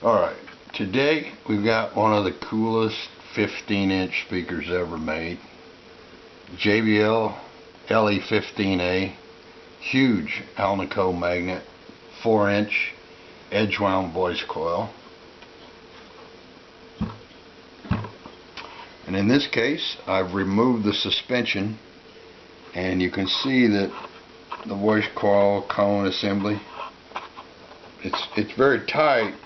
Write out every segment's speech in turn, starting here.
Alright, today we've got one of the coolest 15-inch speakers ever made. JBL LE15A, huge Alnico magnet, 4-inch edge wound voice coil. And in this case, I've removed the suspension, and you can see that the voice coil cone assembly, it's very tight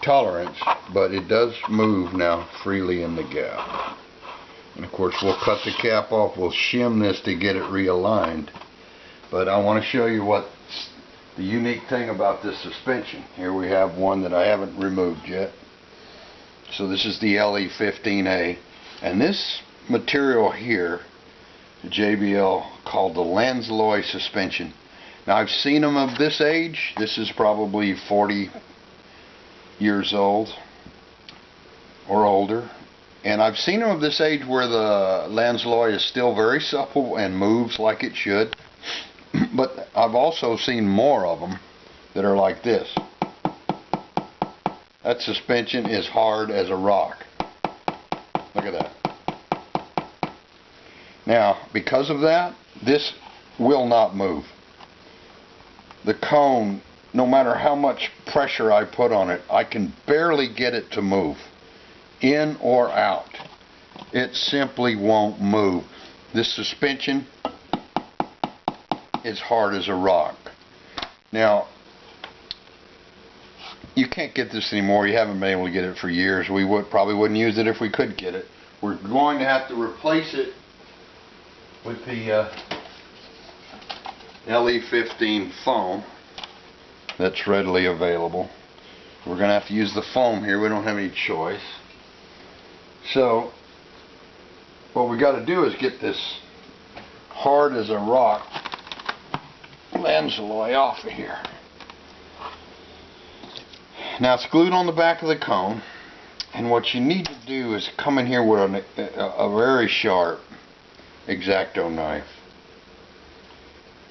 tolerance, but it does move now freely in the gap. And of course we'll cut the cap off, we'll shim this to get it realigned. But I want to show you what the unique thing about this suspension. Here we have one that I haven't removed yet. So this is the LE15A, and this material here, the JBL, called the Landsloy suspension. Now I've seen them of this age. This is probably 40 years old or older, and I've seen them of this age where the Landsloy is still very supple and moves like it should. But I've also seen more of them that are like this. That suspension is hard as a rock. Look at that. Now, because of that, this will not move. The cone, no matter how much pressure I put on it, I can barely get it to move, in or out. It simply won't move. This suspension is hard as a rock. Now, you can't get this anymore. You haven't been able to get it for years. We probably wouldn't use it if we could get it. We're going to have to replace it with the LE15 foam that's readily available. We're going to have to use the foam here. We don't have any choice. So what we got to do is get this hard as a rock Landsloy off of here. Now it's glued on the back of the cone, and what you need to do is come in here with a very sharp X-Acto knife.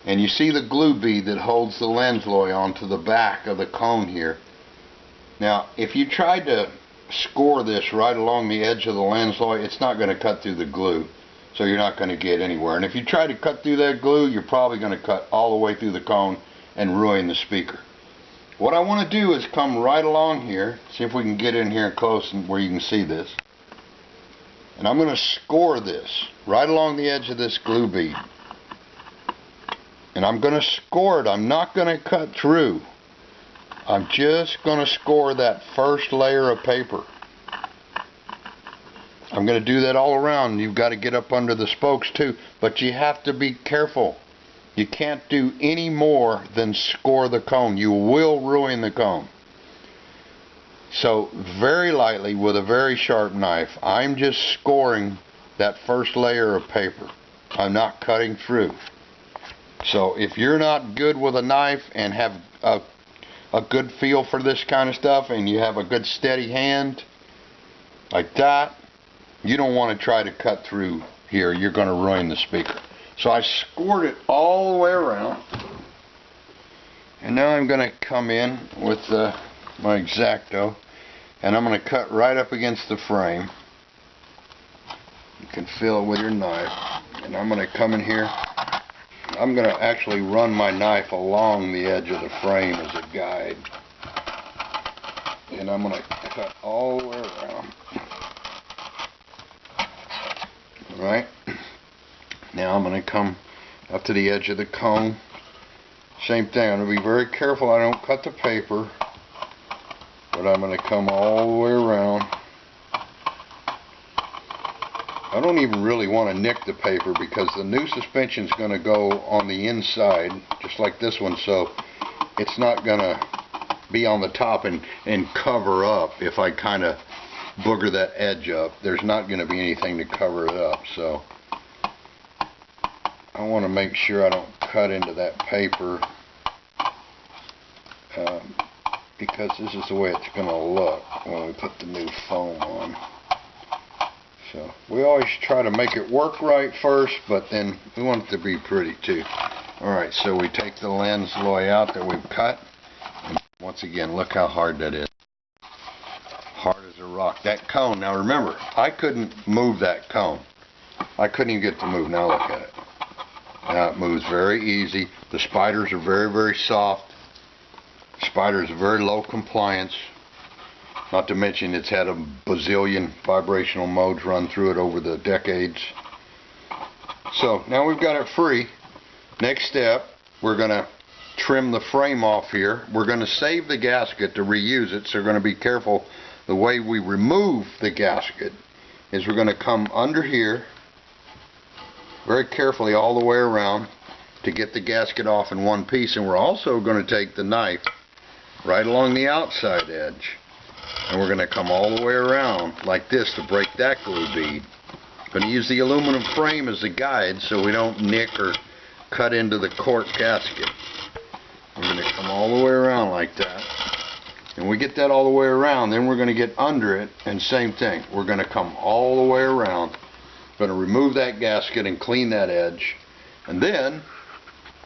And you see the glue bead that holds the Landsloy onto the back of the cone here. Now, if you tried to score this right along the edge of the Landsloy, it's not going to cut through the glue, so you're not going to get anywhere. And if you try to cut through that glue, you're probably going to cut all the way through the cone and ruin the speaker. What I want to do is come right along here, see if we can get in here close and where you can see this. And I'm going to score this right along the edge of this glue bead. And I'm going to score it. I'm not going to cut through. I'm just going to score that first layer of paper. I'm going to do that all around. You've got to get up under the spokes too, but you have to be careful. You can't do any more than score the cone. You will ruin the cone. So very lightly with a very sharp knife, I'm just scoring that first layer of paper. I'm not cutting through. So if you're not good with a knife and have a good feel for this kind of stuff, and you have a good steady hand like that, you don't want to try to cut through here. You're going to ruin the speaker. So I scored it all the way around, and now I'm going to come in with my X-Acto, and I'm going to cut right up against the frame. You can feel it with your knife, and I'm going to come in here. I'm going to actually run my knife along the edge of the frame as a guide, and I'm going to cut all the way around. Alright, now I'm going to come up to the edge of the cone. Same thing, I'm going to be very careful I don't cut the paper, but I'm going to come all the way around. I don't even really want to nick the paper because the new suspension is going to go on the inside just like this one, so it's not going to be on the top and cover up. If I kind of booger that edge up, there's not going to be anything to cover it up. So I want to make sure I don't cut into that paper because this is the way it's going to look when we put the new foam on. So we always try to make it work right first, but then we want it to be pretty too. Alright, so we take the Landsloy out that we've cut, and once again, look how hard that is. hard as a rock. That cone, now remember, I couldn't move that cone. I couldn't even get to move. Now look at it. Now it moves very easy. The spiders are very, very soft. Spiders are very low compliance. Not to mention it's had a bazillion vibrational modes run through it over the decades. So now we've got it free. Next step, we're going to trim the frame off here. We're going to save the gasket to reuse it, so we're going to be careful. The way we remove the gasket is we're going to come under here very carefully all the way around to get the gasket off in one piece, and we're also going to take the knife right along the outside edge and we're going to come all the way around like this to break that glue bead. Going to use the aluminum frame as a guide so we don't nick or cut into the cork gasket. We're going to come all the way around like that. And we get that all the way around, then we're going to get under it, and same thing. We're going to come all the way around. Going to remove that gasket and clean that edge. And then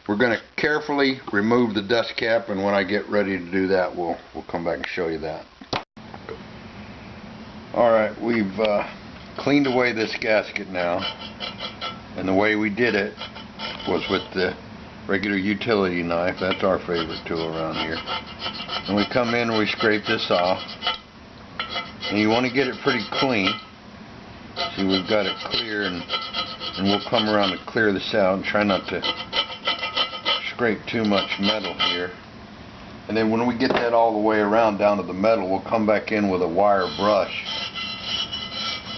we're going to carefully remove the dust cap, and when I get ready to do that, we'll come back and show you that. Alright, we've cleaned away this gasket now, and the way we did it was with the regular utility knife. That's our favorite tool around here. And we come in and we scrape this off, and you want to get it pretty clean. See, we've got it clear, and we'll come around to clear this out and try not to scrape too much metal here. And then when we get that all the way around down to the metal, we'll come back in with a wire brush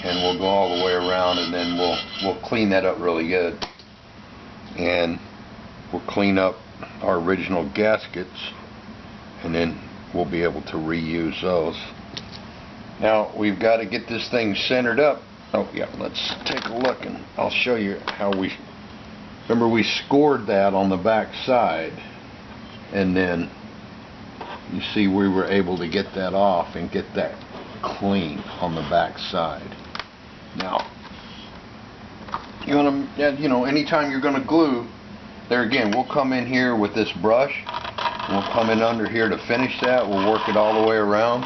and we'll go all the way around, and then we'll clean that up really good. And we'll clean up our original gaskets, and then we'll be able to reuse those. Now we've got to get this thing centered up. Oh yeah, let's take a look and I'll show you how we, remember we scored that on the back side, and then you see we were able to get that off and get that clean on the back side. Now you want to, you know, anytime you're going to glue, there again, we'll come in here with this brush, we'll come in under here to finish that, we'll work it all the way around,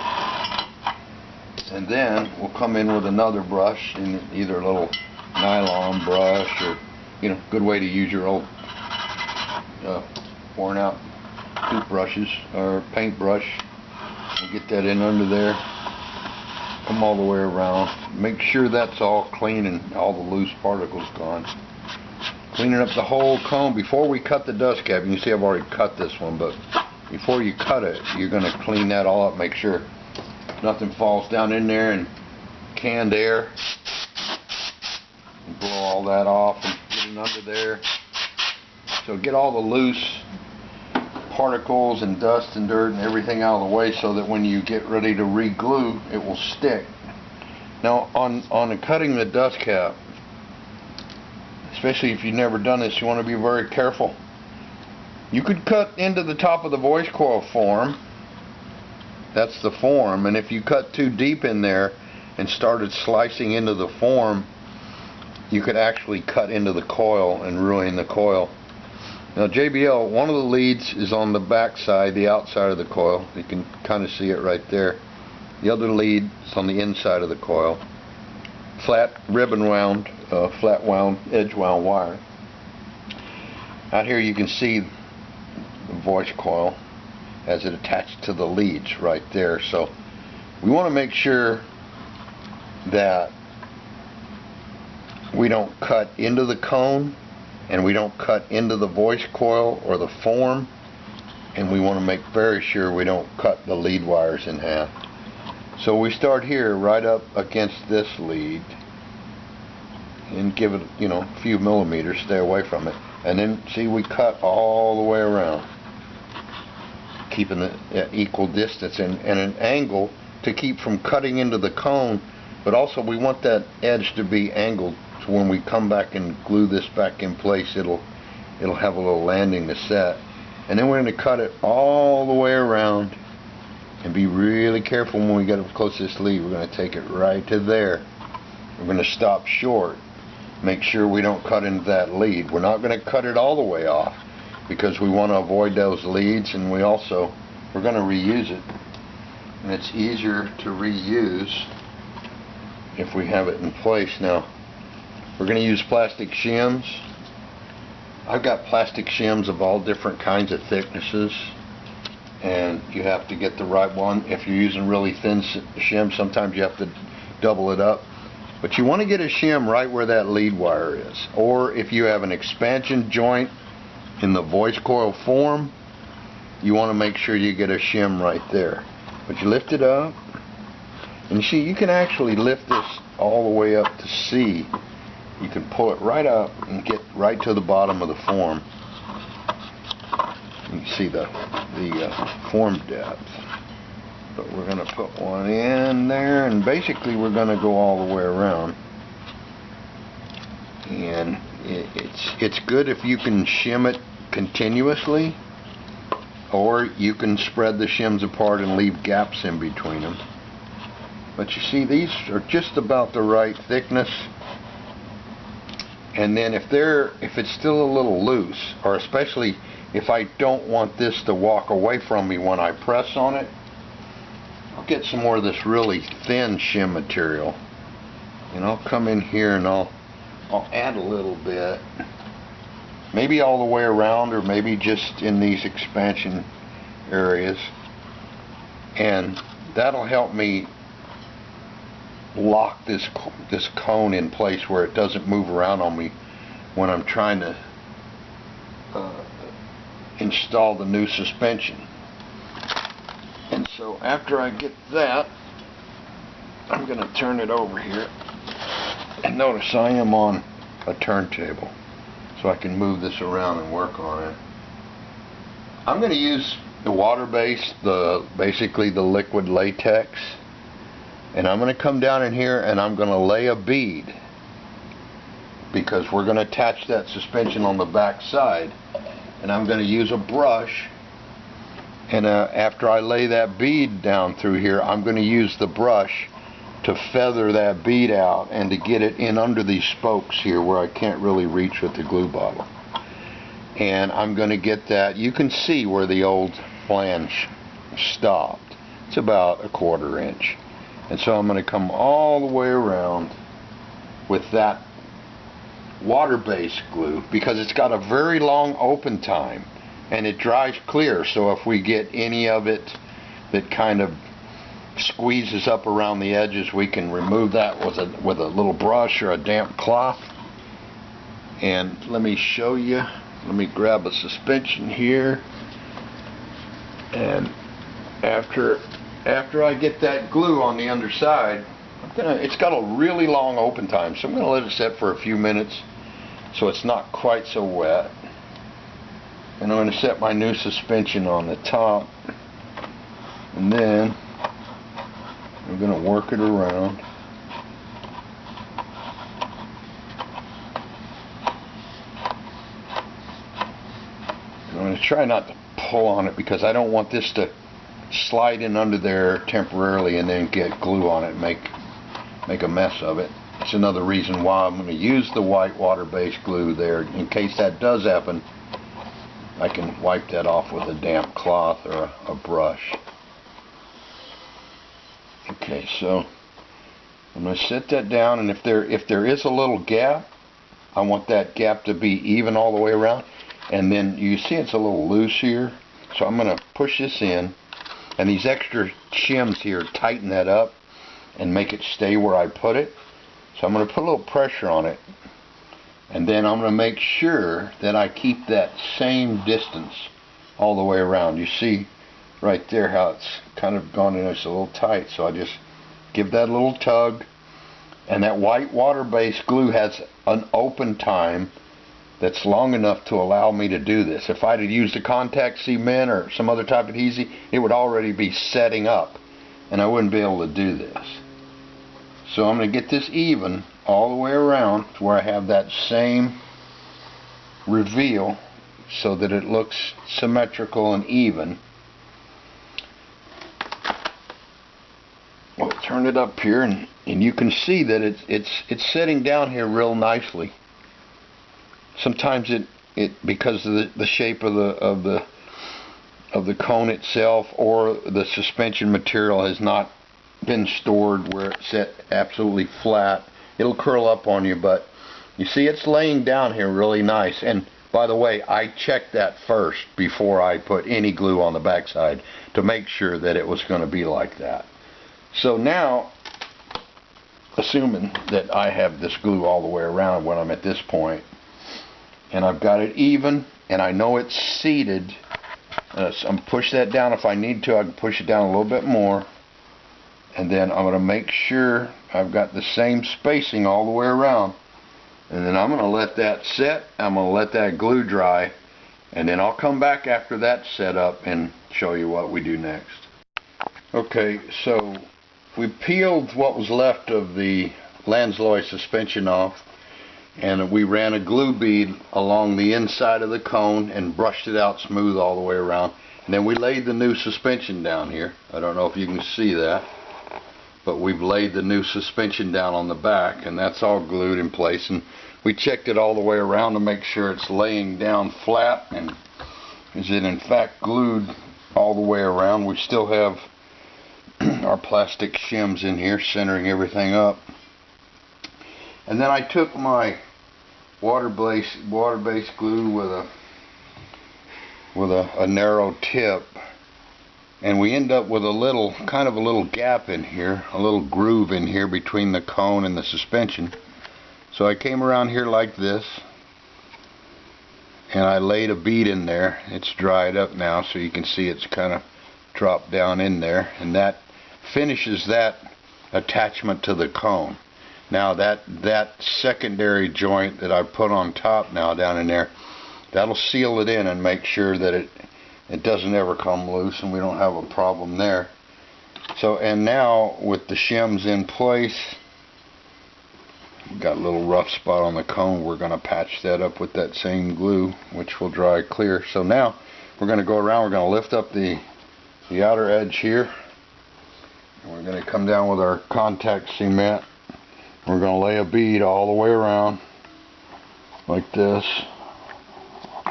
and then we'll come in with another brush, in either a little nylon brush or, you know, good way to use your old worn out toothbrushes or paintbrush. We'll get that in under there, come all the way around, make sure that's all clean and all the loose particles gone. Cleaning up the whole cone before we cut the dust cap. You can see I've already cut this one, but before you cut it, you're going to clean that all up, make sure nothing falls down in there, and canned air, and blow all that off and get it under there. So get all the loose particles and dust and dirt and everything out of the way, so that when you get ready to re-glue, it will stick. Now on cutting the dust cap, especially if you've never done this, you want to be very careful. You could cut into the top of the voice coil form. That's the form, and if you cut too deep in there and started slicing into the form, you could actually cut into the coil and ruin the coil. Now JBL, one of the leads is on the back side, the outside of the coil. You can kind of see it right there. The other lead is on the inside of the coil. Flat ribbon wound, flat wound, edge wound wire. Out here you can see the voice coil as it attached to the leads right there. So we want to make sure that we don't cut into the cone, and we don't cut into the voice coil or the form, and we want to make very sure we don't cut the lead wires in half. So we start here right up against this lead and give it, you know, a few millimeters, stay away from it, and then see we cut all the way around, keeping it at equal distance and an angle to keep from cutting into the cone, but also we want that edge to be angled, so when we come back and glue this back in place, it'll have a little landing to set. And then we're going to cut it all the way around, and be really careful when we get up close to this lead. We're going to take it right to there. We're going to stop short, make sure we don't cut into that lead. We're not going to cut it all the way off, because we want to avoid those leads, and we're going to reuse it. and it's easier to reuse if we have it in place. Now we're going to use plastic shims. I've got plastic shims of all different kinds of thicknesses, and you have to get the right one. If you're using really thin shim, sometimes you have to double it up. But you want to get a shim right where that lead wire is. Or if you have an expansion joint in the voice coil form, you want to make sure you get a shim right there. But you lift it up, and you see you can actually lift this all the way up to C. You can pull it right up and get right to the bottom of the form. You can see the form depth. But we're going to put one in there, and basically we're going to go all the way around. And it's good if you can shim it continuously, or you can spread the shims apart and leave gaps in between them. But you see, these are just about the right thickness. And then if it's still a little loose, or especially if I don't want this to walk away from me when I press on it, I'll get some more of this really thin shim material, and I'll come in here and I'll add a little bit, maybe all the way around, or maybe just in these expansion areas, and that'll help me lock this cone in place where it doesn't move around on me when I'm trying to install the new suspension. And so after I get that, I'm going to turn it over here, and notice I am on a turntable, so I can move this around and work on it. I'm going to use the water base, basically the liquid latex, and I'm going to come down in here and I'm going to lay a bead, because we're going to attach that suspension on the back side, and I'm going to use a brush. And after I lay that bead down through here, I'm going to use the brush to feather that bead out and to get it in under these spokes here where I can't really reach with the glue bottle. And I'm going to get that. You can see where the old flange stopped. It's about 1/4 inch. And so I'm going to come all the way around with that water-based glue, because it's got a very long open time and it dries clear. So if we get any of it that kind of squeezes up around the edges, we can remove that with a little brush or a damp cloth. And let me show you. Let me grab a suspension here, and after I get that glue on the underside, it's got a really long open time, so I'm going to let it set for a few minutes so it's not quite so wet. And I'm going to set my new suspension on the top, and then I'm going to work it around. I'm going to try not to pull on it, because I don't want this to slide in under there temporarily and then get glue on it and make a mess of it. It's another reason why I'm going to use the white water-based glue there. In case that does happen, I can wipe that off with a damp cloth or a brush. Okay, so I'm going to set that down, and if there is a little gap, I want that gap to be even all the way around. And then you see it's a little loose here, so I'm going to push this in, and these extra shims here tighten that up and make it stay where I put it. So I'm going to put a little pressure on it, and then I'm going to make sure that I keep that same distance all the way around. You see right there how it's kind of gone in, it's a little tight, so I just give that a little tug, and that white water-based glue has an open time that's long enough to allow me to do this. If I'd have used a contact cement or some other type of adhesive, it would already be setting up and I wouldn't be able to do this. So I'm going to get this even all the way around to where I have that same reveal so that it looks symmetrical and even. We'll turn it up here, and you can see that it's sitting down here real nicely. Sometimes it because of the shape of the of the cone itself or the suspension material has not been stored where it's set absolutely flat, it'll curl up on you. But you see it's laying down here really nice. And by the way, I checked that first before I put any glue on the backside to make sure that it was going to be like that. So now, assuming that I have this glue all the way around when I'm at this point, and I've got it even, and I know it's seated, I'm push that down. If I need to, I can push it down a little bit more, and then I'm going to make sure I've got the same spacing all the way around, and then I'm going to let that set. I'm going to let that glue dry, and then I'll come back after that's set up and show you what we do next. Okay, so we peeled what was left of the Lansloy suspension off, and we ran a glue bead along the inside of the cone and brushed it out smooth all the way around. And then we laid the new suspension down here. I don't know if you can see that, but we've laid the new suspension down on the back, and that's all glued in place. And we checked it all the way around to make sure it's laying down flat, and is it in fact glued all the way around. We still have our plastic shims in here centering everything up. And then I took my water-based glue with a narrow tip, and we end up with a little gap in here, a little groove in here between the cone and the suspension. So I came around here like this, and I laid a bead in there. It's dried up now, so you can see it's kind of dropped down in there, and that finishes that attachment to the cone. Now that secondary joint that I put on top now down in there, that'll seal it in and make sure that it doesn't ever come loose, and we don't have a problem there. So, and now with the shims in place, we've got a little rough spot on the cone. We're going to patch that up with that same glue, which will dry clear. So now we're going to go around, we're going to lift up the outer edge here, and we're going to come down with our contact cement. We're going to lay a bead all the way around like this.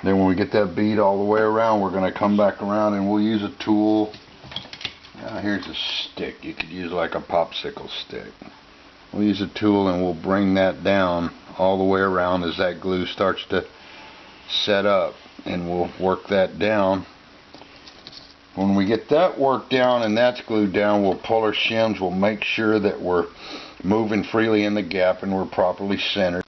Then when we get that bead all the way around, we're going to come back around and we'll use a tool. Now here's a stick. You could use like a popsicle stick. We'll use a tool and we'll bring that down all the way around as that glue starts to set up, and we'll work that down. When we get that worked down and that's glued down, we'll pull our shims. We'll make sure that we're moving freely in the gap and we're properly centered.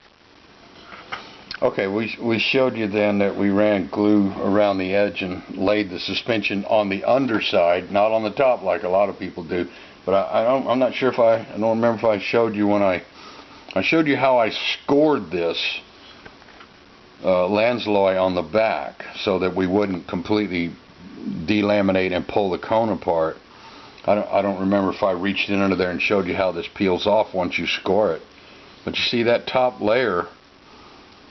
Okay, we showed you then that we ran glue around the edge and laid the suspension on the underside, not on the top like a lot of people do. But I'm not sure if I don't remember if I showed you when I showed you how I scored this Lansloy on the back so that we wouldn't completely delaminate and pull the cone apart. I don't remember if I reached in under there and showed you how this peels off once you score it. But you see that top layer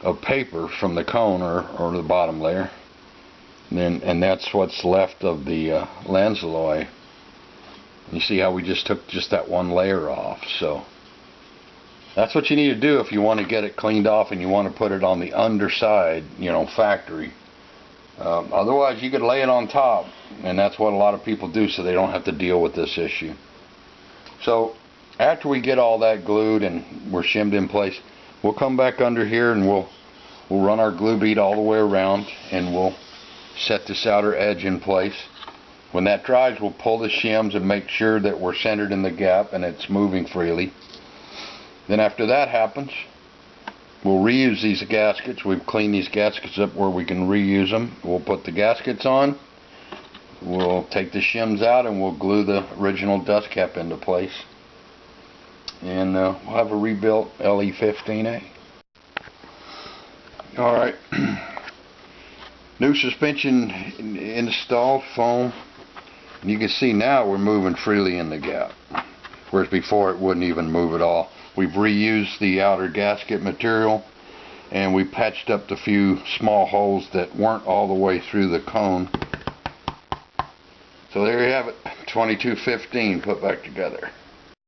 of paper from the cone, or the bottom layer, and that's what's left of the Lansloy. You see how we just took that one layer off. So that's what you need to do if you want to get it cleaned off and you want to put it on the underside, you know, factory. Otherwise you could lay it on top, and that's what a lot of people do so they don't have to deal with this issue. So after we get all that glued and we're shimmed in place, we'll come back under here and we'll run our glue bead all the way around, and we'll set this outer edge in place. When that dries, we'll pull the shims and make sure that we're centered in the gap and it's moving freely. Then after that happens, we'll reuse these gaskets. We've cleaned these gaskets up where we can reuse them. We'll put the gaskets on, we'll take the shims out, and we'll glue the original dust cap into place. And we'll have a rebuilt LE15A. Alright, new suspension installed, foam, and you can see now we're moving freely in the gap, whereas before it wouldn't even move at all. We've reused the outer gasket material, and we patched up the few small holes that weren't all the way through the cone. So there you have it, 2215 put back together.